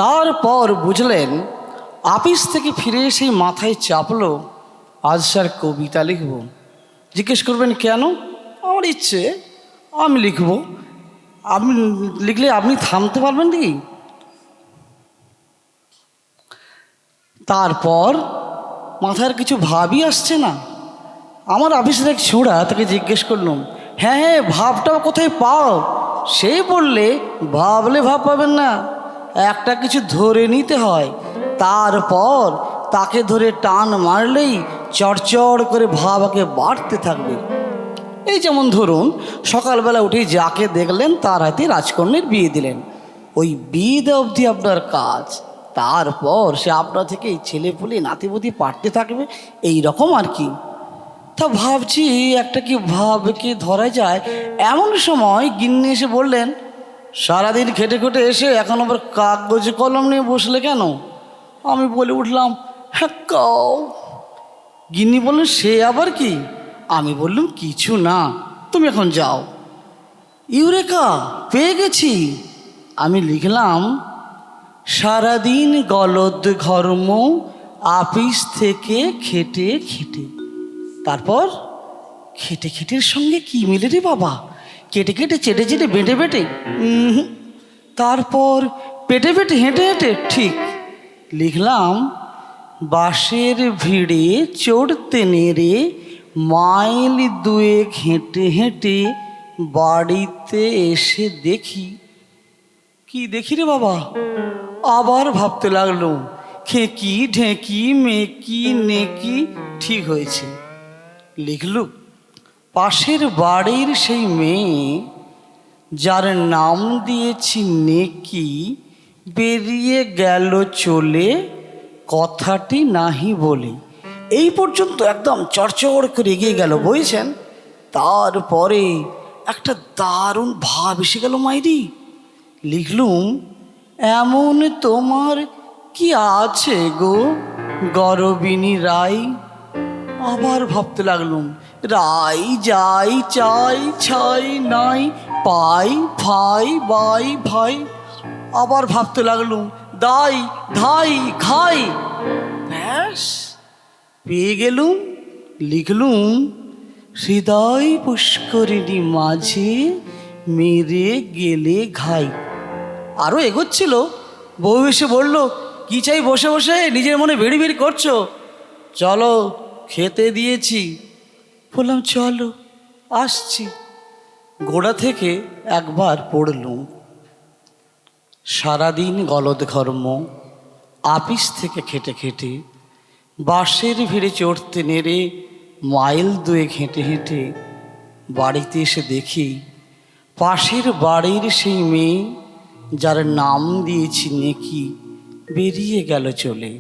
তারপর বুঝলেন, অফিস থেকে ফিরে এসেই মাথায় চাপলো, আজ স্যার কবিতা লিখব। জিজ্ঞেস করবেন কেন? আমার ইচ্ছে, আমি লিখব। আপনি লিখলে আপনি থামতে পারবেন কি? তারপর মাথার কিছু ভাবই আসছে না। আমার অফিসের এক ছোড়া, তাকে জিজ্ঞেস করলাম, হ্যাঁ হ্যাঁ ভাবটা কোথায় পাও? সে বললে, ভাবলে ভাব পাবেন না, একটা কিছু ধরে নিতে হয়, তারপর তাকে ধরে টান মারলেই চড়চড় করে ভাব আগে বাড়তে থাকবে। এই যেমন ধরুন, সকালবেলা উঠেই যাকে দেখলেন তার হাতে রাজকন্যার বিয়ে দিলেন, ওই বিয়ে দেওয়া অবধি আপনার কাজ। তারপর সে আপনার থেকে ছেলেপুলে নাতিপুতি পাঠতে থাকবে, এই রকম আর কি। তা ভাবছি একটা কি ভাবকে ধরা যায়। এমন সময় গিন্নি এসে বললেন, সারাদিন খেটে খেটে এসে এখন আবার কাগজ কলম নিয়ে বসলে কেন? আমি বলে উঠলাম, হ্যাঁ কাও। গিন্নি বললেন, সে আবার কি? আমি বললাম, কিছু না, তুমি এখন যাও। ইউরেকা, পেয়ে গেছি। আমি লিখলাম, সারাদিন গলদ ঘর্ম, অফিস থেকে খেটে খেটে। তারপর খেটে খেটের সঙ্গে কি মিলে রে বাবা? কেটে কেটে চেটে চেটে বেঁটে বেঁটে, তারপর পেটে পেটে হেঁটে হেঁটে, ঠিক। লিখলাম, বাসের ভিড়ে চড়তে নেড়ে মাইল দুয়েক হেঁটে হেঁটে বাড়িতে এসে দেখি। কি দেখি রে বাবা? আবার ভাবতে লাগলো, খেকি ঢেঁকি মেকি নেকি, ঠিক হয়েছে। লিখলু, পাশের বাড়ির সেই মেয়ে যার নাম দিয়েছি নেকি, বেরিয়ে গেল চলে, কথাটি নাহি বলে। এই পর্যন্ত একদম চড়চড় করে এগিয়ে গেল, বুঝছেন? তারপরে একটা দারুণ ভাব এসে গেল মাইরি। লিখলুম, এমন তোমার কি আছে গো গরবিনী রায়? আবার ভাবতে লাগলুম, রাই যাই চাই ছাই নাই, পাই ফাই বাই ভাই। আবার ভাবতে লাগলুম, দাই ধাই খাই। ব্যাস পেয়ে গেলুম। লিখলুম, হৃদয় পুষ্করিণী মাঝে মেরে গেলে ঘাই। আরও এগোচ্ছিল, বউ এসে বলল, কি চাই বসে বসে নিজের মনে বেড়ি বেড়ি করছো? চলো, খেতে দিয়েছি। বললাম, চলো, আসছি। গোড়া থেকে একবার পড়লুম, সারাদিন গলদ ঘর্ম, অফিস থেকে খেটে খেটে বাসের ভিড়ে চড়তে নেড়ে মাইল দুয়েক হেঁটে হেঁটে বাড়িতে এসে দেখি, পাশের বাড়ির সেই মেয়ে যার নাম দিয়েছি নেকি, বেরিয়ে গেল চলে,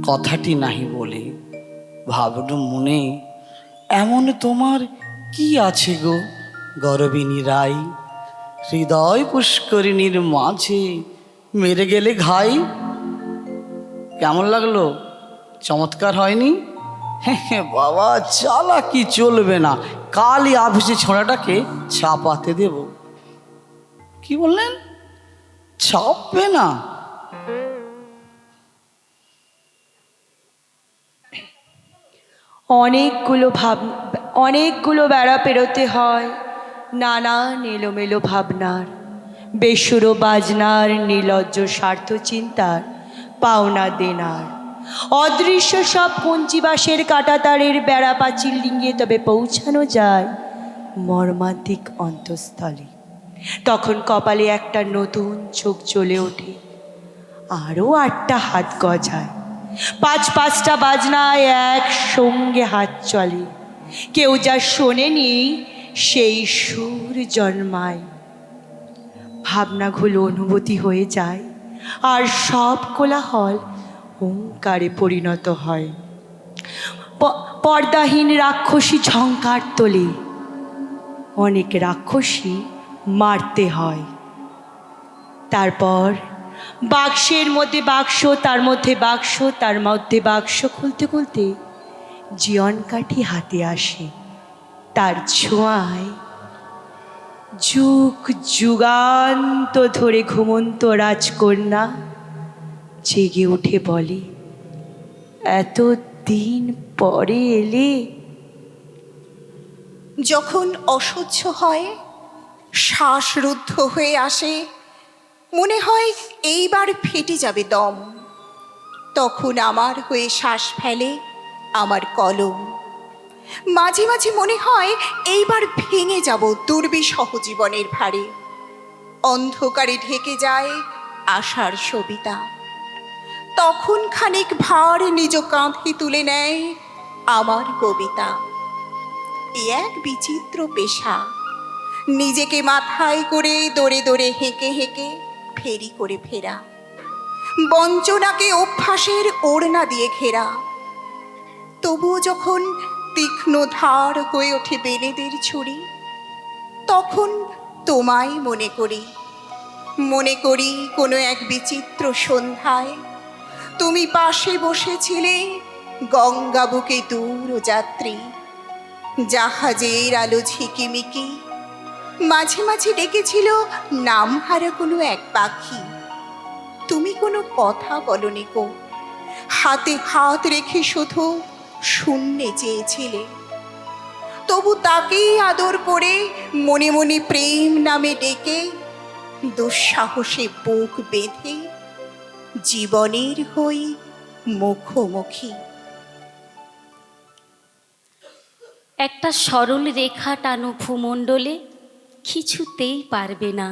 কথাটি নাহি বলে। ভাবলুম মনে, এমন তোমার কি আছে গো গরবিনী রাই? হৃদয় পুষ্করিণীর মাঝে মেরে গেলে ঘাই। কেমন লাগলো? চমৎকার হয়নি? হ্যাঁ বাবা, চালাকি চলবে না, কালই অফিসে ছোঁড়াটাকে ছাপাতে দেব। কি বললেন? ছাপবে না? অনেকগুলো বেড়া পেরোতে হয় নানান এলোমেলো ভাবনার, বেসুরো বাজনার, নির্লজ্জ স্বার্থ চিন্তার, পাওনা দেনার, অদৃশ্য সব পঞ্চিবাসের কাঁটাতারের বেড়া পাঁচিল ডিঙিয়ে তবে পৌঁছানো যায় মর্মান্তিক অন্তঃস্থলে। তখন কপালে একটা নতুন চোখ জ্বলে ওঠে, আরও 8টা হাত গজায়, 5টা বাজনায় একসঙ্গে হাত চলে। কেউ যা শোনেনি সেই সুর জন্মায়, ভাবনাগুলো অনুভূতি হয়ে যায়, আর সব কোলাহল ওঙ্কারে পরিণত হয়। পর্দাহীন রাক্ষসী ঝঙ্কার তোলে, অনেক রাক্ষসী মারতে হয়। তারপর বাক্সের মধ্যে বাক্স, তার মধ্যে বাক্স, তার মধ্যে বাক্স খুলতে খুলতে জীবন কাঠি হাতে আসে। তার ছোঁয়ায় যুগ যুগান্ত ধরে ঘুমন্ত রাজকন্যা জেগে উঠে বলে, এত দিন পরে এলে। যখন অসহ্য হয়, শ্বাসরুদ্ধ হয়ে আসে, মনে হয় এইবার ফেটে যাবে দম, তখন আমার হয়ে শ্বাস ফেলে আমার কলম। মাঝে মাঝে মনে হয় এইবার ভেঙে যাব দুর্বিষহ জীবনের ভারে। অন্ধকারে ঢেকে যায় আশার সবিতা, তখন খানিক ভার নিজ কাঁধে তুলে নেয় আমার কবিতা। এ এক বিচিত্র পেশা, নিজেকে মাথায় করে দৌড়ে দৌড়ে হেঁকে হেঁকে ফেরি করে ফেরা, বঞ্চনাকে অভ্যাসের ওড়না দিয়ে ঘেরা। তবুও যখন তীক্ষ্ণ ধার হয়ে ওঠে বেলেদের ছুরি, তখন তোমায় মনে করি। মনে করি কোনো এক বিচিত্র সন্ধ্যায় তুমি পাশে বসেছিলে, গঙ্গা বুকে দূর যাত্রী, জাহাজের আলো ঝিকিমিকি, মাঝে মাঝে ডেকেছিল নামহারা কোনো এক পাখি। তুমি কোনো কথা বলনি গো, হাতে হাত রেখে শুধু শূন্যে চেয়েছিলে। তবু তাকেই আদর করে মনে মনে প্রেম নামে ডেকে দুঃসাহসে বুক বেঁধে জীবনের হই মুখোমুখি। একটা সরল রেখা টানো ভূমণ্ডলে, কিছুতেই পারবে না,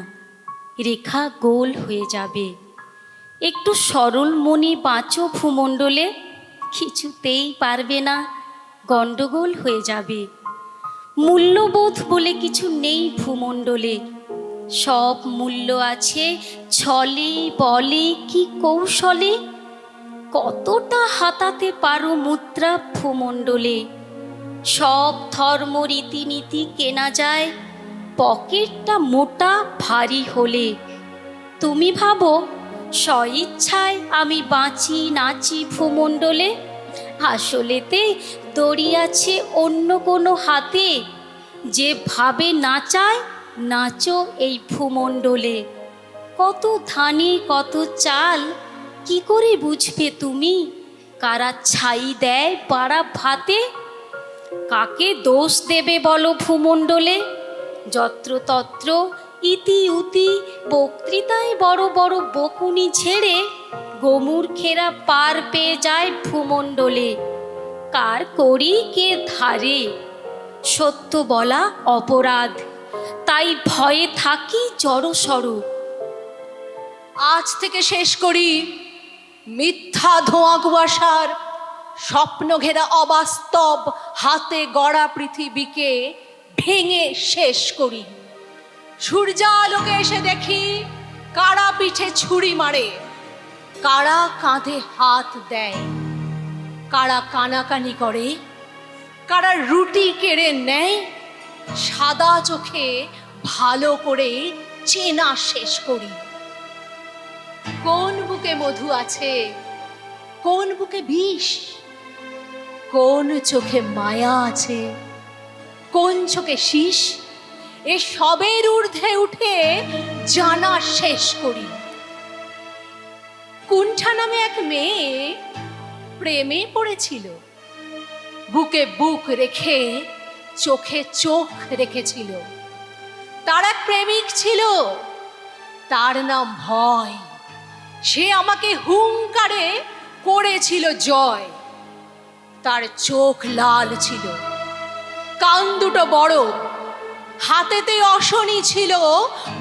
রেখা গোল হয়ে যাবে। একটু সরল মনে বাঁচো ভূমণ্ডলে, কিছুতেই পারবে না, গণ্ডগোল হয়ে যাবে। মূল্যবোধ বলে কিছু নেই ভূমণ্ডলে, সব মূল্য আছে ছলে বলে কি কৌশলে। কতটা হাতাতে পারো মুদ্রা ভূমণ্ডলে, সব ধর্ম রীতিনীতি কেনা যায় পকেটটা মোটা ভারী হলে। তুমি ভাবো স্বইচ্ছায় আমি বাঁচি নাচি ভূমণ্ডলে, আসলেতে দড়ি আছে অন্য কোনো হাতে, যে ভাবে নাচায় নাচো এই ভূমণ্ডলে। কত ধানে কত চাল কি করে বুঝবে তুমি, কারা ছাই দেয় পাড়া ভাতে। কাকে দোষ দেবে বলো ভূমণ্ডলে, যত্রতত্র ইতি উতি বক্তৃতায় বড় বড় বকুনি ঝেড়ে গোমূর্খেরা পার পেয়ে যায় ভূমণ্ডলে। কার করি কে ধারে, সত্য বলা অপরাধ, তাই ভয়ে থাকি জড়সড়। আজ থেকে শেষ করি মিথ্যা ধোঁয়া কুয়াশার স্বপ্ন ঘেরা অবাস্তব হাতে গড়া পৃথিবীকে ভেঙে শেষ করি। সূর্যালোকে এসে দেখি কারা পিঠে ছুরি মারে, কারা কাঁধে হাত দেয়, কারা কানাকানি করে, কারা রুটি কেড়ে নেয়। সাদা চোখে ভালো করে চেনা শেষ করি। কোন বুকে মধু আছে, কোন বুকে বিষ, কোন চোখে মায়া আছে, কোন চোখে শীষ, এ সবের ঊর্ধ্বে উঠে জানা শেষ করি। কুণ্ঠা নামে এক মেয়ে প্রেমে পড়েছিল, বুকে বুক রেখে চোখে চোখ রেখেছিল। তার এক প্রেমিক ছিল, তার নাম ভয়। সে আমাকে হুংকারে করেছিল জয়। তার চোখ লাল ছিল, কান দুটো বড়, হাতেতে অশনি ছিল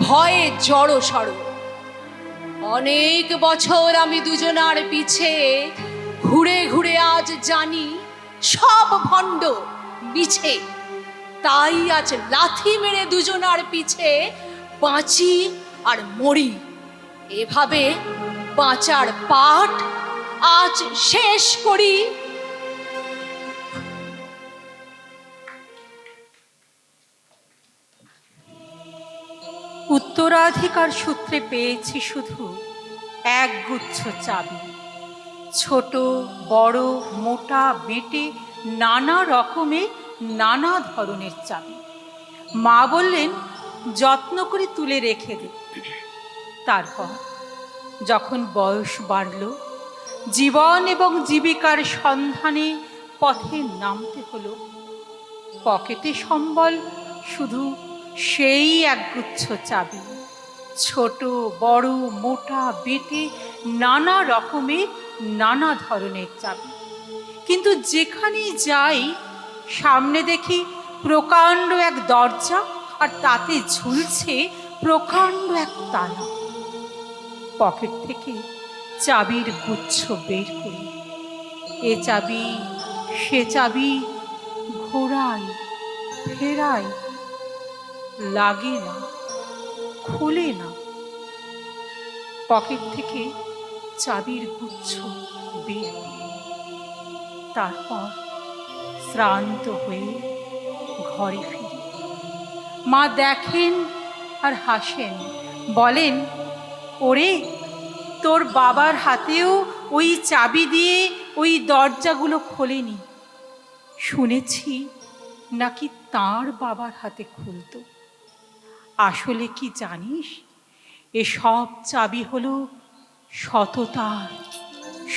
ভয়ে জড়ো সড়ো। অনেক বছর আমি দুজনার পিছে ঘুরে ঘুরে আজ জানি সব ভণ্ড মিছে। তাই আজ লাথি মেরে দুজনার পিছে বাঁচি আর মরি। এভাবে বাঁচার পাঠ আজ শেষ করি। উত্তরাধিকার সূত্রে পেয়েছি শুধু এক গুচ্ছ চাবি, ছোট বড় মোটা বেটে নানা রকমের নানা ধরনের চাবি। মা বললেন যত্ন করে তুলে রেখে দে। তারপর যখন বয়স বাড়ল, জীবন এবং জীবিকার সন্ধানে পথে নামতে হলো। পকেটে সম্বল শুধু সেই একগুচ্ছ চাবি, ছোট বড় মোটা বেটে নানা রকমের নানা ধরনের চাবি। কিন্তু যেখানেই যাই সামনে দেখি প্রকাণ্ড এক দরজা, আর তাতে ঝুলছে প্রকাণ্ড এক তালা। পকেট থেকে চাবির গুচ্ছ বের করি, এ চাবি সে চাবি ঘোরাই ফেরাই, লাগে না, খোলে না। পকেট থেকে চাবির গুচ্ছ বের করি, তারপর শ্রান্ত হয়ে ঘরে ফিরি। মা দেখেন আর হাসেন, বলেন, ওরে, তোর বাবার হাতেও ওই চাবি দিয়ে ওই দরজাগুলো খোলেনি। শুনেছি নাকি তার বাবার হাতে খুলতো। আসলে কি জানিস, এসব চাবি হলো সততার,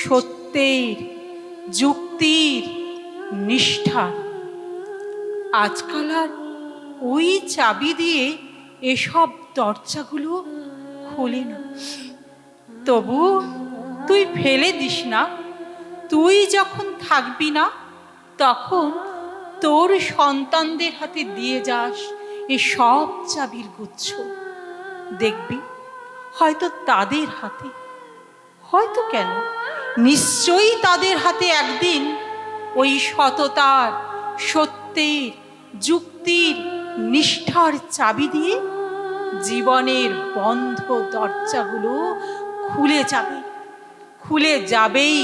সত্যের, যুক্তির, নিষ্ঠার। আজকাল আর ওই চাবি দিয়ে এসব দরজাগুলো খোলে না। তবু তুই ফেলে দিস না। তুই যখন থাকবি না, তখন তোর সন্তানদের হাতে দিয়ে যাস এসব চাবির গুচ্ছ। দেখবি হয়তো তাদের হাতে, হয়তো কেন, নিশ্চয়ই তাদের হাতে একদিন ওই সততার, সত্যের, যুক্তির, নিষ্ঠার চাবি দিয়ে জীবনের বন্ধ দরজাগুলো খুলে যাবে, খুলে যাবেই।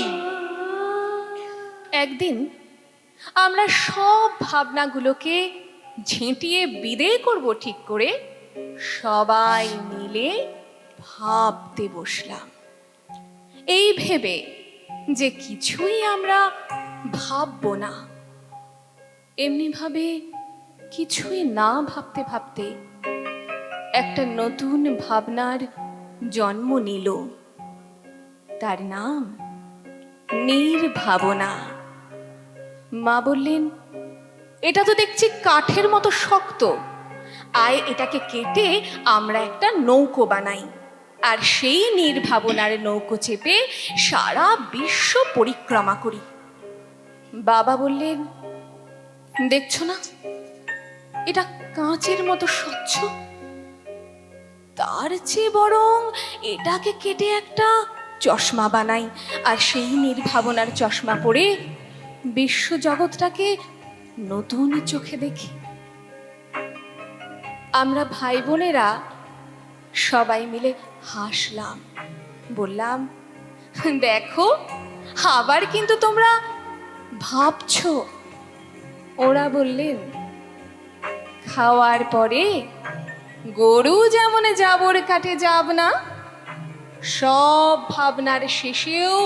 একদিন আমরা সব ভাবনাগুলোকে ঝেঁটিয়ে বিদেয় করব ঠিক করে, সবাই মিলে ভাবতে বসলাম। এই ভেবে যে কিছুই আমরা ভাববো না। এমনি ভাবে কিছুই না ভাবতে ভাবতে একটা নতুন ভাবনার জন্ম নিল। তার নাম নির্ভাবনা। মা বললেন, এটা তো দেখছি কাঠের মতো শক্ত, আয় এটাকে কেটে আমরা একটা নৌকো বানাই, আর সেই নির্ভাবনার নৌকো চেপে সারা বিশ্ব পরিক্রমা করি। বাবা বললেন, দেখছো না, এটা কাঁচের মতো স্বচ্ছ, তার চেয়ে বরং এটাকে কেটে একটা চশমা বানাই, আর সেই নির্ভাবনার চশমা পরে বিশ্ব জগৎটাকে নতুন চোখে দেখি। আমরা ভাই বোনেরা সবাই মিলে হাসলাম, বললাম, দেখো আবার কিন্তু তোমরা ভাবছো। ওরা বললেন, খাওয়ার পরে গরু যেমন জাবর কাটে যাব না, সব ভাবনার শেষেও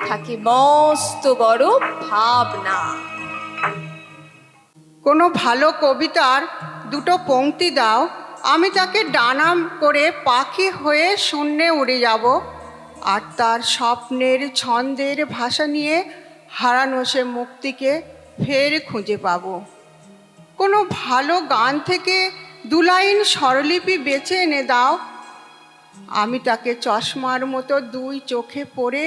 থাকে মস্ত বড় ভাবনা। কোনো ভালো কবিতার দুটো পংক্তি দাও, আমি তাকে ডানা করে পাখি হয়ে শূন্যে উড়ে যাব, আর তার স্বপ্নের ছন্দের ভাষা নিয়ে হারানো সে মুক্তিকে ফের খুঁজে পাব। কোনো ভালো গান থেকে দু লাইন স্বরলিপি বেছে এনে দাও, আমি তাকে চশমার মতো দুই চোখে পড়ে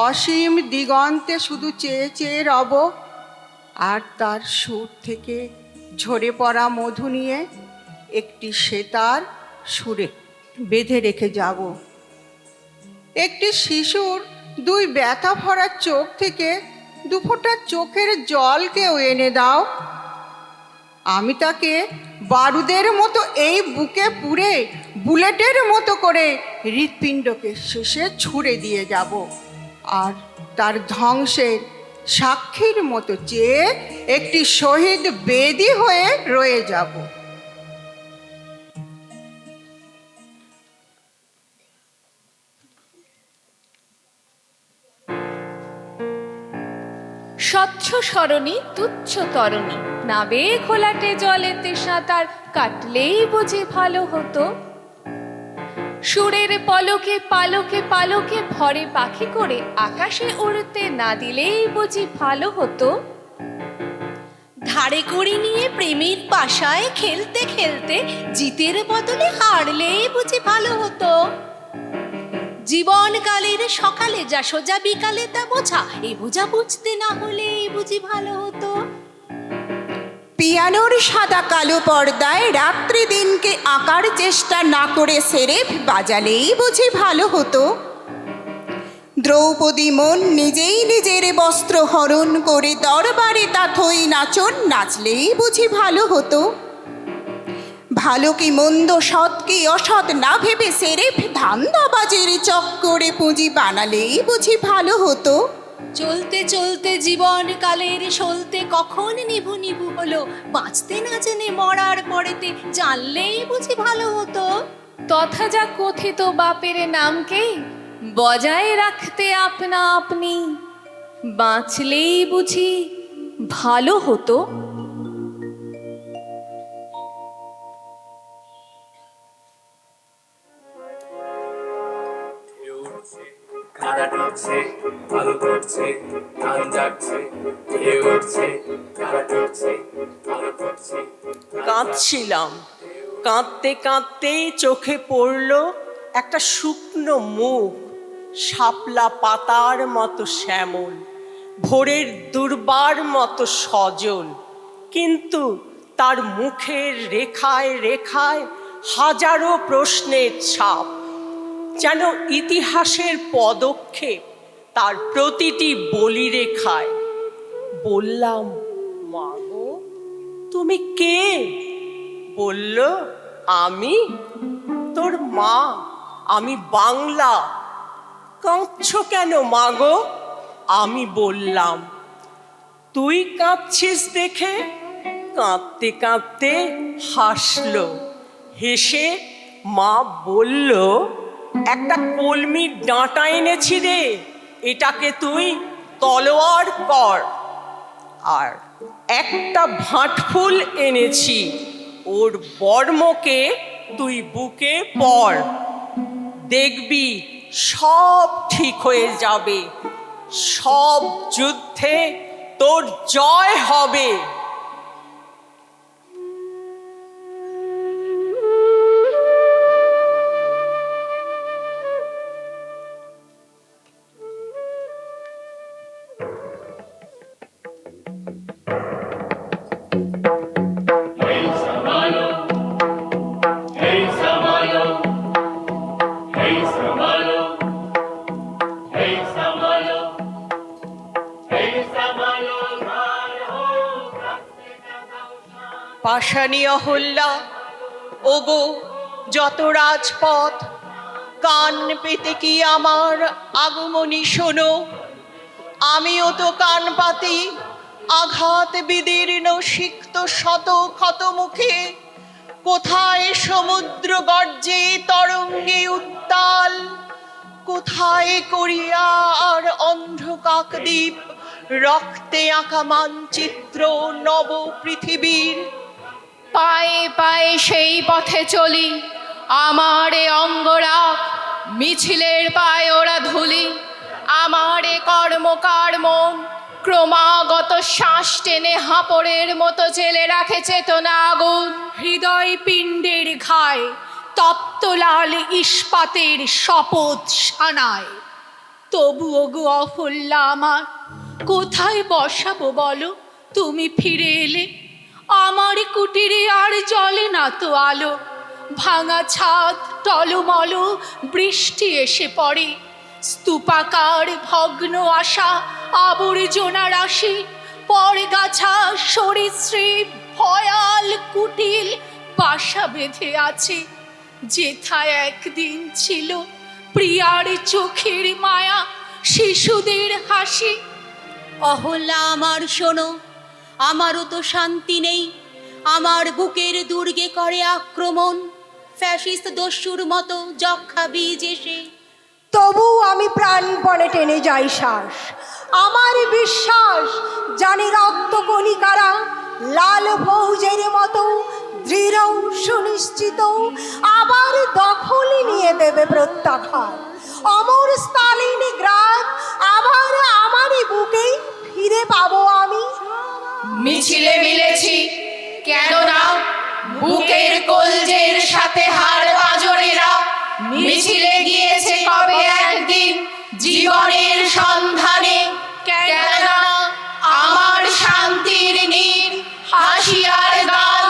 অসীম দিগন্তে শুধু চেয়ে চেয়ে রব, আর তার সুর থেকে ঝরে পড়া মধু নিয়ে একটি সেতার সুরে বেঁধে রেখে যাব। একটি শিশুর দুই ব্যথা ভরা চোখ থেকে দুফোঁটা চোখের জলকেও এনে দাও, আমি তাকে বারুদের মতো এই বুকে পুরে বুলেটের মতো করে হৃৎপিণ্ডকে শেষে ছুঁড়ে দিয়ে যাব, আর তার ধ্বংসের সাক্ষীর মতো চেয়ে একটি শহীদ বেদী হয়ে রয়ে যাব। স্বচ্ছ সরণী তুচ্ছ তরণী, নাবে খোলাটে জলেতে সাঁতার কাটলেই বুঝি ভালো হতো। সুরের পলকে পালকে পালকে ভরে পাখি করে আকাশে উড়তে না দিলেই বুঝি ভালো হতো। ধারে করে নিয়ে প্রেমের পাশায় খেলতে খেলতে জিতের বদলে হারলেই বুঝি ভালো হতো। জীবনকালের সকালে যা সোজা বিকালে তা বোঝা, এই বোঝা বুঝতে না হলেই বুঝি ভালো হতো। পিয়ানোর সাদা কালো পর্দায় রাত্রি দিনকে আঁকার চেষ্টা না করে সেরেফ বাজালেই বুঝি ভালো হতো। দ্রৌপদী মন নিজেই নিজের বস্ত্র হরণ করে দরবারে তা থই নাচন নাচলেই বুঝি ভালো হতো। ভালো কি মন্দ সৎ কি অসৎ না ভেবে সেরেফ ধান্দাবাজের চক্করে পুঁজি বানালেই বুঝি ভালো হতো। চলতে চলতে জীবন কালের সলতে কখন নিভু নিভু হলো, বাঁচতে না জেনে মরার পরেতে জানলেই বুঝি ভালো হতো। তথা যা কথিত বাপের নামকে বজায় রাখতে আপনা আপনি বাঁচলেই বুঝি ভালো হতো। কাদা ঢুকছে, আলু পড়ছে, ধান জাগছে, ঢেউ উঠছে, কাদা ঢুকছে, আলু পড়ছে। কাঁদছিলাম, কাঁদতে কাঁদতেই চোখে পড়ল একটা শুকনো মুখ, শাপলা পাতার মতো শ্যামল, ভোরের দুর্বার মতো সজল, কিন্তু তার মুখের রেখায় রেখায় হাজারো প্রশ্নের ছাপ, যেন ইতিহাসের পদক্ষেপ তার প্রতিটি বলিরেখায়। বললাম, মা গো, তুমি কে? বলল, আমি তোর মা, আমি বাংলা। কাঁদছ কেন মা গো? আমি বললাম। তুই কাঁদছিস দেখে কাঁদতে কাঁদতে হাসল। হেসে মা বলল, একটা কলমির ডাঁটা এনেছি রে, এটাকে তুই তলোয়ার কর। আর একটা ভাঁটফুল এনেছি, ওর বর্মকে তুই বুকে পর। দেখবি সব ঠিক হয়ে যাবে, সব যুদ্ধে তোর জয় হবে। পাষাণী অহল্যা, ওগো যত রাজপথ, কান পেতে কি আমার আগমনী শোনো। আমিও তো কান পাতি, আঘাত বিদীর্ণ সিক্ত শত ক্ষত মুখে। কোথায় সমুদ্র গর্জে তরঙ্গে উত্তাল, কোথায় করিয়া আর অন্ধ্র কাকদ্বীপ, রক্তে আঁকা মানচিত্র নব পৃথিবীর। পায়ে পায়ে সেই পথে চলি, আমারে অঙ্গরাগ, মিছিলের পায়ে ওরা ধুলি। আমারে কর্মকার মন ক্রমাগত শ্বাস টেনে হাঁপড়ের মতো জেলে রাখে চেতনা আগুন। হৃদয় পিণ্ডের ঘায় তপ্ত লাল ইস্পাতের শপথ সানায়। তবুও গো অহল্যা আমার, কোথায় বসাবো বলো? তুমি ফিরে এলে আমার কুটিরে আর জ্বলে না তো আলো। ভাঙা ছাদ টলমল, বৃষ্টি এসে পড়ে। স্তূপাকার ভগ্ন আশা, আবর্জনা রাশি, পরগাছা সরীসৃপ ভয়াল কুটিল বাসা বেঁধে আছে। যেথায় একদিন ছিল প্রিয়ার চোখের মায়া, শিশুদের হাসি। অহল্যা আমার শোনো, আমারও তো শান্তি নেই। আমার বুকের দুর্গে করে আক্রমণ ফ্যাসিস্ট দস্যুর মতো যক্ষা বীজ এসে। তবু আমি প্রাণপণে টেনে যাই শ্বাস। আমার বিশ্বাস, জানি রক্তকণিকারা লাল ফৌজের মতো দৃঢ় সুনিশ্চিত আবার দখলে নিয়ে দেবে প্রত্যাখ্যান। অমর স্তালিনী গ্রাম আবার আমারই বুকেই ফিরে পাবো আমি। মিছিলে মিলেছি কেননা বুকের কলজের সাথে হাড় পাঁজরেরা মিছিলে গিয়েছে কবে একদিন জীবনের সন্ধানে। কেননা আমার শান্তির নীড়, হাসি আর গান,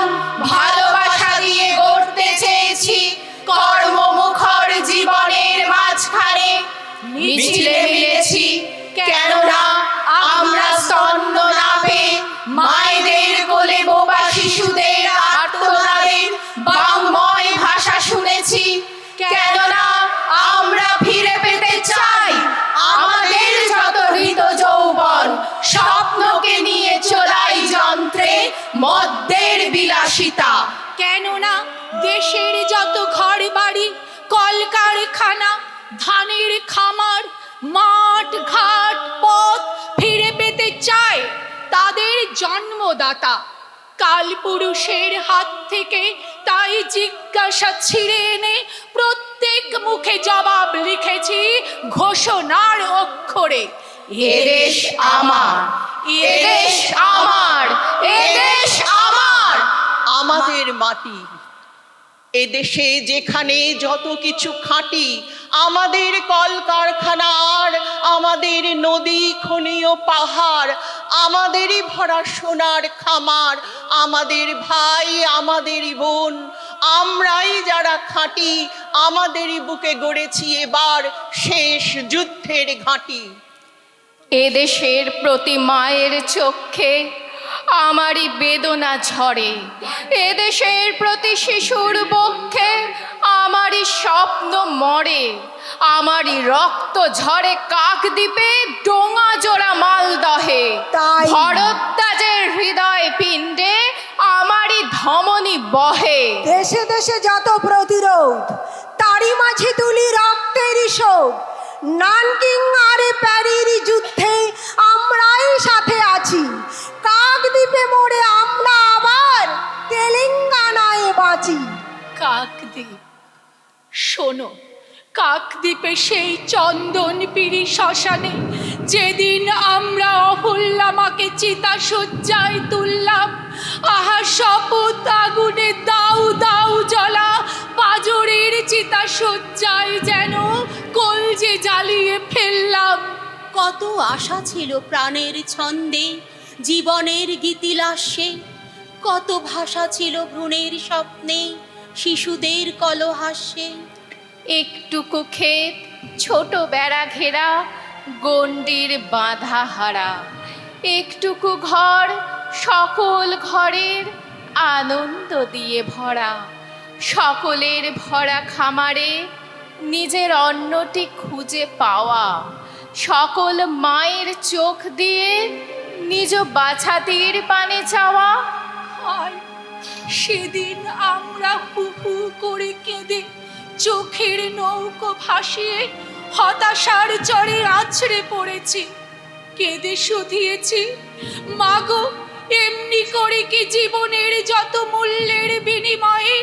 ভালোবাসা দিয়ে গড়তে চেয়েছি কর্মমুখর জীবনের মাঝখানে। মিছিলে মিলেছি কেননা আমরা স্তন্য না পেয়ে মায়েদের কোলে বোবা শিশুদের আর্তনাদের বাংময় ভাষা শুনেছি। কেননা আমরা ফিরে পেতে চাই আমাদের যত হৃত যৌবন, স্বপ্নকে নিয়ে চলাই যন্ত্রে মদ্যের বিলাসিতা। কেননা দেশের যত ঘর বাড়ি, কলকারখানা, ধানের খামার, মাঠ ঘাট পথ ফিরে পেতে চায় তাদের জন্মদাতা কালপুরুষের হাত থেকে। তাই জিজ্ঞাসা ছিঁড়ে এনে প্রত্যেক মুখে জবাব লিখেছি ঘোষণার অক্ষরে, এদেশ আমার, এদেশ আমার, এদেশ আমার। আমাদের মাটি, এদেশে যেখানে যত কিছু খাঁটি, আমাদের কলকারখানা আর আমাদের নদী খনীয় পাহাড়, আমাদেরই ভরা সোনার খামার, আমাদের ভাই আমাদেরই বোন, আমরাই যারা খাঁটি, আমাদেরই বুকে গড়েছি এবার শেষ যুদ্ধের ঘাঁটি। এদেশের প্রতি মায়ের চোখে আমারই বেদনা ঝরে, এদেশের প্রতি শিশুর বক্ষে আমারই স্বপ্ন মরে, আমারই রক্ত ঝরে কাকদ্বীপে, ডোঙা জোড়া মালদহে, তাই ভরদ্বাজের হৃদয় পিণ্ডে আমারই ধমনী বহে। দেশে দেশে যত প্রতিরোধ, তারই মাঝে তুলি রক্তের শোধ। নানকিং আর প্যারির যুদ্ধে আমরাই সাথে আছি, কাকদ্বীপে মোড়ে আমরা আবার তেলেঙ্গানায় বাঁচি। কাকদ্বীপ, শোনো, কাকদ্বীপে সেই চন্দন পিড়ি শ্মশানে যেদিন আমরা অহল্যামাকে চিতা শয্যায় তুললাম, আহা শপথ আগুনে দাউ দাউ জ্বলা পাঁজরের চিতা শয্যায় যেন কলজে জ্বালিয়ে ফেললাম। কত আশা ছিল প্রাণের ছন্দে, জীবনের গীতিলাস্যে, কত ভাষা ছিল ভ্রূণের স্বপ্নে, শিশুদের কলহাস্যে। একটুকু ক্ষেত ছোট বেড়া ঘেরা, গণ্ডির বাঁধা হারা, একটুকু ঘর সকল ঘরের আনন্দ দিয়ে ভরা, সকলের ভরা খামারে নিজের অন্নটি খুঁজে পাওয়া, সকল মায়ের চোখ দিয়ে নিজ বাছাতির পানে চাওয়া। হায়, সেদিন আমরা হু হু করে কেঁদে চোখের নৌকো ভাসিয়ে হতাশার চরে আছড়ে পড়েছি, কেঁদে শুধিয়েছি, মাগো এমনি করে কি জীবনের যত মূল্যের বিনিময়ে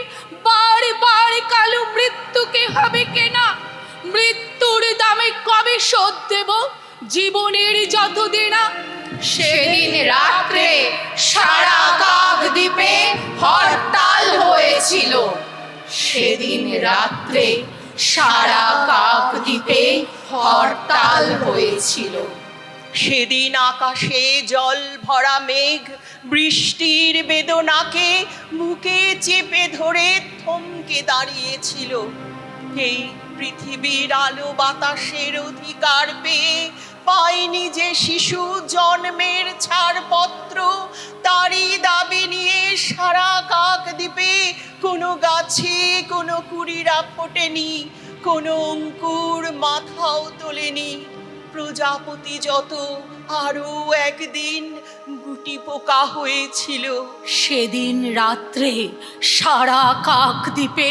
বারবার কালো মৃত্যুকে হবে কেনা? মৃত্যুর দামে কবে শোধ দেব জীবনের যত দেনা? সেদিন রাত্রে সারা কাকদ্বীপে হরতাল হয়েছিল, সেদিন রাত্রে সারা কাকদ্বীপে হরতাল হয়েছিল। সেদিন আকাশে জল ভরা মেঘ বৃষ্টির বেদনাকে বুকে চেপে ধরে থমকে দাঁড়িয়েছিল। এই পৃথিবীর আলো বাতাসের অধিকার পেয়ে পায়নি যে শিশু জন্মের ছাড়পত্র, তারই দাবি নিয়ে সারা কাকদ্বীপে কোনো গাছে কোনো কুড়িরা ফোটেনি, কোনো অঙ্কুর মাথাও তোলেনি। প্রজাপতি যত আরো একদিন গুটি পোকা হয়েছিল। সেদিন রাত্রে সারা কাকদ্বীপে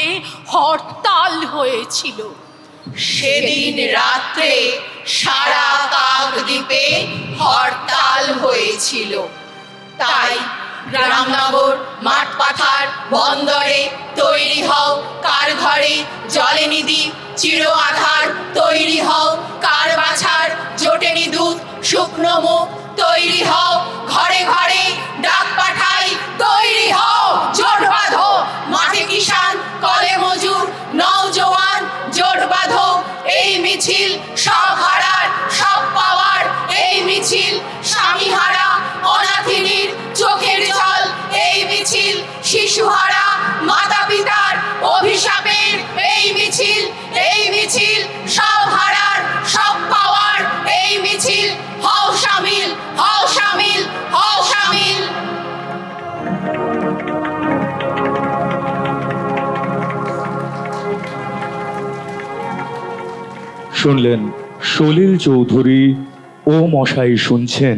হরতাল হয়েছিল, সেদিন রাত্রে সারা কাকদ্বীপে হরতাল হয়েছিল। তাই গ্রামনগর মাঠ পাথার বন্দরে তৈরি হও কার ঘরে জলে নিধি চির আধার তৈরি হও কার বাছার জোটেনি দুধ শুকনো মুখ তৈরি হও ঘরে ঘরে ডাক পাঠাই তৈরি হও জোট বাঁধো মাঠে কিষান কলে মজুর নওজোয়ান জোট বাঁধো এই মিছিল সব হারার সব পাওয়ার এই মিছিল স্বামীহারা অনাথিনীর চোখের জল এই মিছিল শিশুহারা মাতা পিতার অভিশাপের এই মিছিল সব হারার সব পাওয়ার এই মিছিল হও শামিল হও শামিল হও শামিল। শুনলেন সলিল চৌধুরী ও মশাই শুনছেন